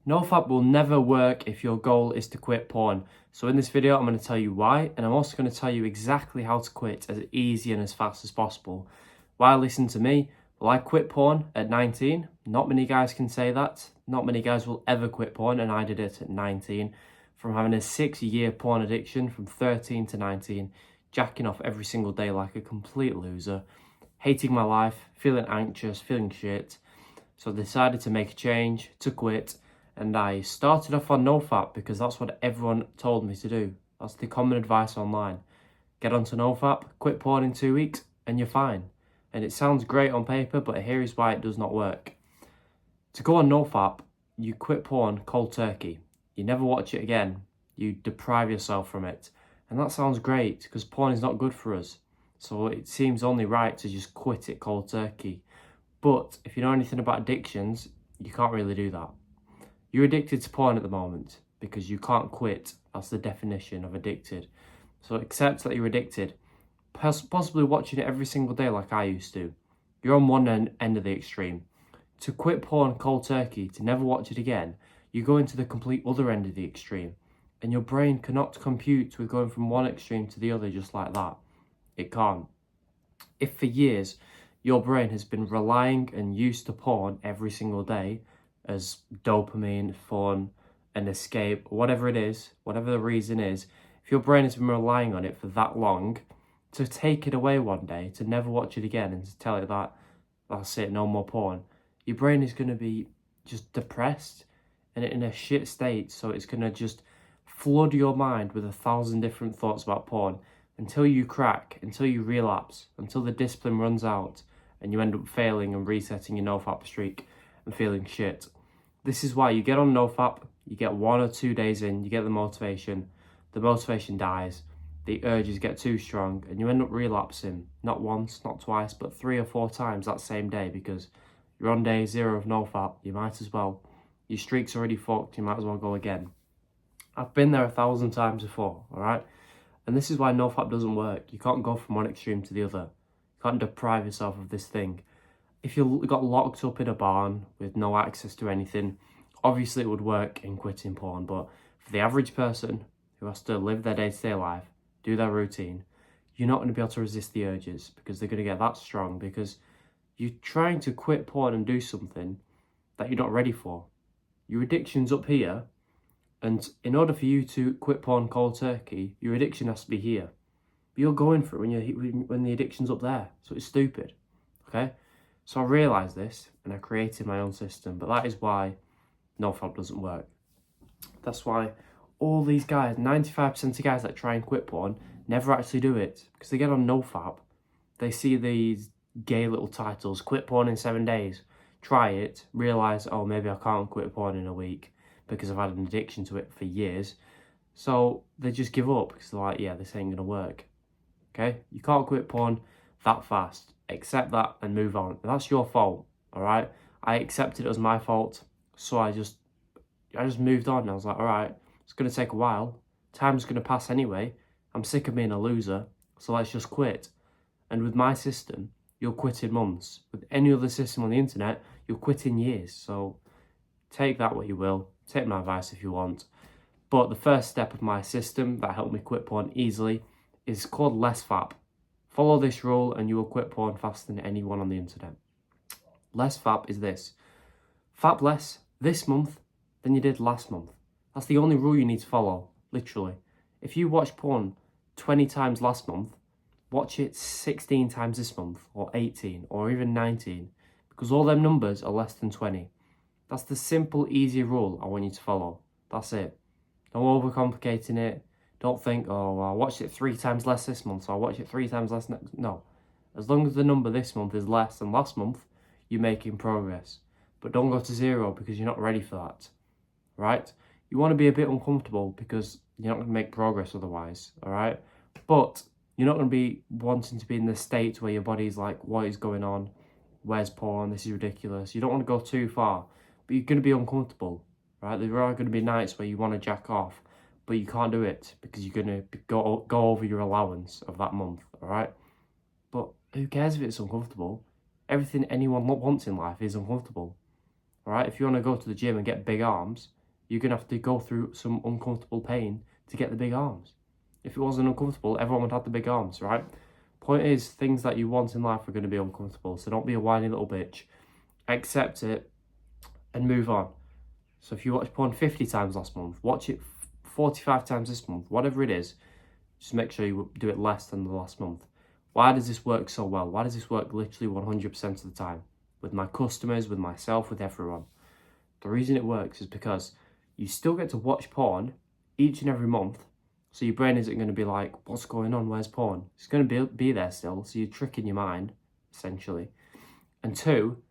Nofap will never work if your goal is to quit porn. So in this video, I'm going to tell you why, and I'm also going to tell you exactly how to quit as easy and as fast as possible. Why listen to me? Well, I quit porn at 19. Not many guys can say that. Not many guys will ever quit porn, and I did it at 19. From having a 6-year porn addiction from 13 to 19, jacking off every single day like a complete loser, hating my life, feeling anxious, feeling shit. So I decided to make a change, to quit. And I started off on nofap because that's what everyone told me to do. That's the common advice online. Get onto nofap, quit porn in 2 weeks, and you're fine. And it sounds great on paper, but here is why it does not work. To go on nofap, you quit porn cold turkey. You never watch it again. You deprive yourself from it. And that sounds great because porn is not good for us. So it seems only right to just quit it cold turkey. But if you know anything about addictions, you can't really do that. You're addicted to porn at the moment because you can't quit. That's the definition of addicted. So accept that you're addicted. Possibly watching it every single day like I used to. You're on one end of the extreme. To quit porn cold turkey, to never watch it again, you go into the complete other end of the extreme. And your brain cannot compute with going from one extreme to the other just like that. It can't. If for years your brain has been relying and used to porn every single day as dopamine, fun, an escape, whatever it is, whatever the reason is, if your brain has been relying on it for that long, to take it away one day, to never watch it again and to tell it that, that's it, no more porn, your brain is going to be just depressed and in a shit state. So it's going to just flood your mind with 1,000 different thoughts about porn until you crack, until you relapse, until the discipline runs out and you end up failing and resetting your nofap streak and feeling shit. This is why you get on nofap, you get 1 or 2 days in, you get the motivation dies, the urges get too strong, and you end up relapsing, not once, not twice, but 3 or 4 times that same day because you're on day 0 of nofap, you might as well. Your streak's already fucked, you might as well go again. I've been there 1,000 times before, alright? And this is why nofap doesn't work. You can't go from one extreme to the other. You can't deprive yourself of this thing. If you got locked up in a barn with no access to anything, obviously it would work in quitting porn. But for the average person who has to live their day-to-day life, do their routine, you're not going to be able to resist the urges because they're going to get that strong because you're trying to quit porn and do something that you're not ready for. Your addiction's up here, and in order for you to quit porn cold turkey, your addiction has to be here. But you're going for it when the addiction's up there, so it's stupid, okay? So I realised this and I created my own system, but that is why nofap doesn't work. That's why all these guys, 95% of guys that try and quit porn, never actually do it because they get on nofap. They see these gay little titles, quit porn in 7 days, try it, realise, oh, maybe I can't quit porn in a week because I've had an addiction to it for years. So they just give up because they're like, yeah, this ain't gonna work. Okay? You can't quit porn that fast. Accept that and move on. That's your fault, all right? I accepted it as my fault, so I just moved on. I was like, all right, it's going to take a while. Time's going to pass anyway. I'm sick of being a loser, so let's just quit. And with my system, you'll quit in months. With any other system on the internet, you'll quit in years. So take that what you will. Take my advice if you want. But the first step of my system that helped me quit porn easily is called less fap. Follow this rule and you will quit porn faster than anyone on the internet. Less fap is this. Fap less this month than you did last month. That's the only rule you need to follow, literally. If you watch porn 20 times last month, watch it 16 times this month, or 18, or even 19, because all them numbers are less than 20. That's the simple, easy rule I want you to follow. That's it. Don't overcomplicating it. Don't think, oh, well, I watched it 3 times less this month, so I'll watch it 3 times less next. No. As long as the number this month is less than last month, you're making progress. But don't go to 0 because you're not ready for that. Right? You want to be a bit uncomfortable because you're not going to make progress otherwise. Alright? But you're not going to be wanting to be in the state where your body's like, what is going on? Where's porn? This is ridiculous. You don't want to go too far. But you're going to be uncomfortable. Right? There are going to be nights where you want to jack off, but you can't do it because you're going to go over your allowance of that month, all right? But who cares if it's uncomfortable? Everything anyone wants in life is uncomfortable, all right? If you want to go to the gym and get big arms, you're going to have to go through some uncomfortable pain to get the big arms. If it wasn't uncomfortable, everyone would have the big arms, right? Point is, things that you want in life are going to be uncomfortable, so don't be a whiny little bitch. Accept it and move on. So if you watch porn 50 times last month, watch it 45 times this month, whatever it is, just make sure you do it less than the last month. Why does this work so well? Why does this work literally 100% of the time? With my customers, with myself, with everyone. The reason it works is because you still get to watch porn each and every month. So your brain isn't going to be like, what's going on? Where's porn? It's going to be there still. So you're tricking your mind, essentially. And two,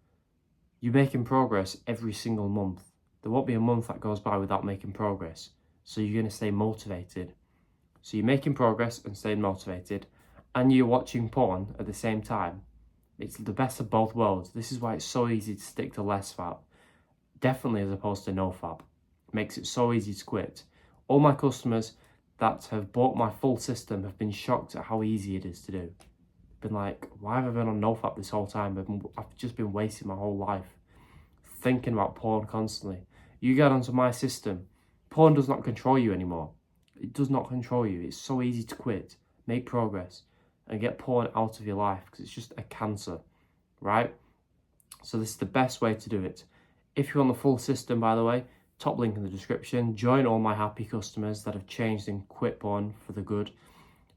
you're making progress every single month. There won't be a month that goes by without making progress. So you're going to stay motivated. So you're making progress and staying motivated, and you're watching porn at the same time. It's the best of both worlds. This is why it's so easy to stick to less fap. Definitely as opposed to no fap. It makes it so easy to quit. All my customers that have bought my full system have been shocked at how easy it is to do. Been like, why have I been on nofap this whole time? I've just been wasting my whole life thinking about porn constantly. You get onto my system, porn does not control you anymore. It does not control you. It's so easy to quit, make progress, and get porn out of your life because it's just a cancer, right? So this is the best way to do it. If you're on the full system, by the way, top link in the description. Join all my happy customers that have changed and quit porn for the good,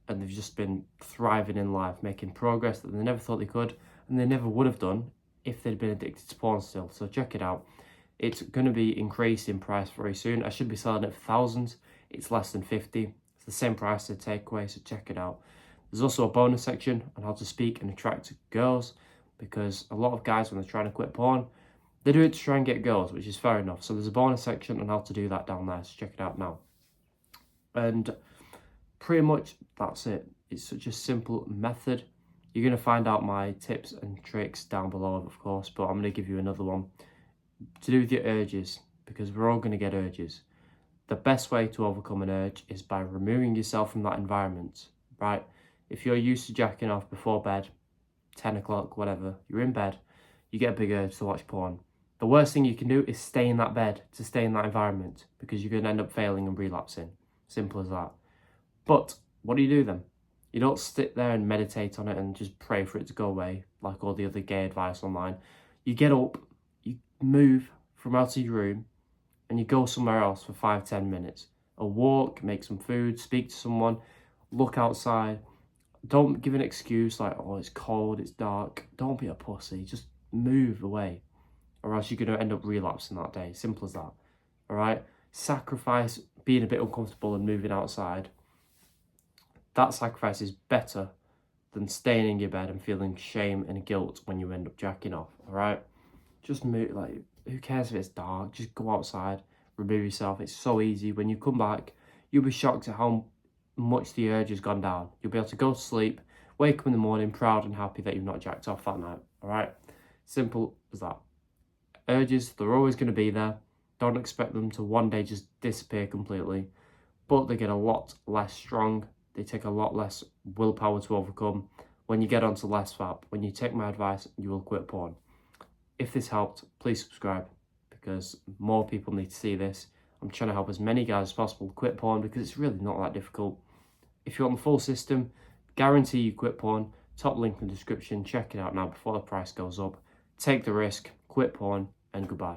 and they've just been thriving in life, making progress that they never thought they could, and they never would have done if they'd been addicted to porn still. So check it out. It's going to be increased in price very soon. I should be selling it for thousands. It's less than 50. It's the same price as a takeaway, so check it out. There's also a bonus section on how to speak and attract girls, because a lot of guys, when they're trying to quit porn, they do it to try and get girls, which is fair enough. So there's a bonus section on how to do that down there, so check it out now. And pretty much that's it. It's such a simple method. You're going to find out my tips and tricks down below, of course, but I'm going to give you another one to do with your urges, because we're all going to get urges. The best way to overcome an urge is by removing yourself from that environment, right? If you're used to jacking off before bed, 10 o'clock, whatever, you're in bed, you get a big urge to watch porn. The worst thing you can do is stay in that bed, to stay in that environment, because you're going to end up failing and relapsing. Simple as that. But what do then? You don't sit there and meditate on it and just pray for it to go away, like all the other gay advice online. You get up, you move from out of your room, and you go somewhere else for 5-10 minutes. A walk, make some food, speak to someone, look outside. Don't give an excuse like, oh, it's cold, it's dark. Don't be a pussy. Just move away, or else you're going to end up relapsing that day. Simple as that. All right? Sacrifice being a bit uncomfortable and moving outside. That sacrifice is better than staying in your bed and feeling shame and guilt when you end up jacking off. All right? Just move. Like, who cares if it's dark? Just go outside, remove yourself. It's so easy. When you come back, you'll be shocked at how much the urge has gone down. You'll be able to go to sleep, wake up in the morning proud and happy that you've not jacked off that night. All right? Simple as that. Urges, they're always going to be there. Don't expect them to one day just disappear completely, but they get a lot less strong. They take a lot less willpower to overcome when you get onto less fap. When you take my advice, you will quit porn. If this helped, please subscribe, because more people need to see this. I'm trying to help as many guys as possible quit porn, because it's really not that difficult. If you're on the full system, guarantee you quit porn. Top link in the description. Check it out now before the price goes up. Take the risk, quit porn, and goodbye.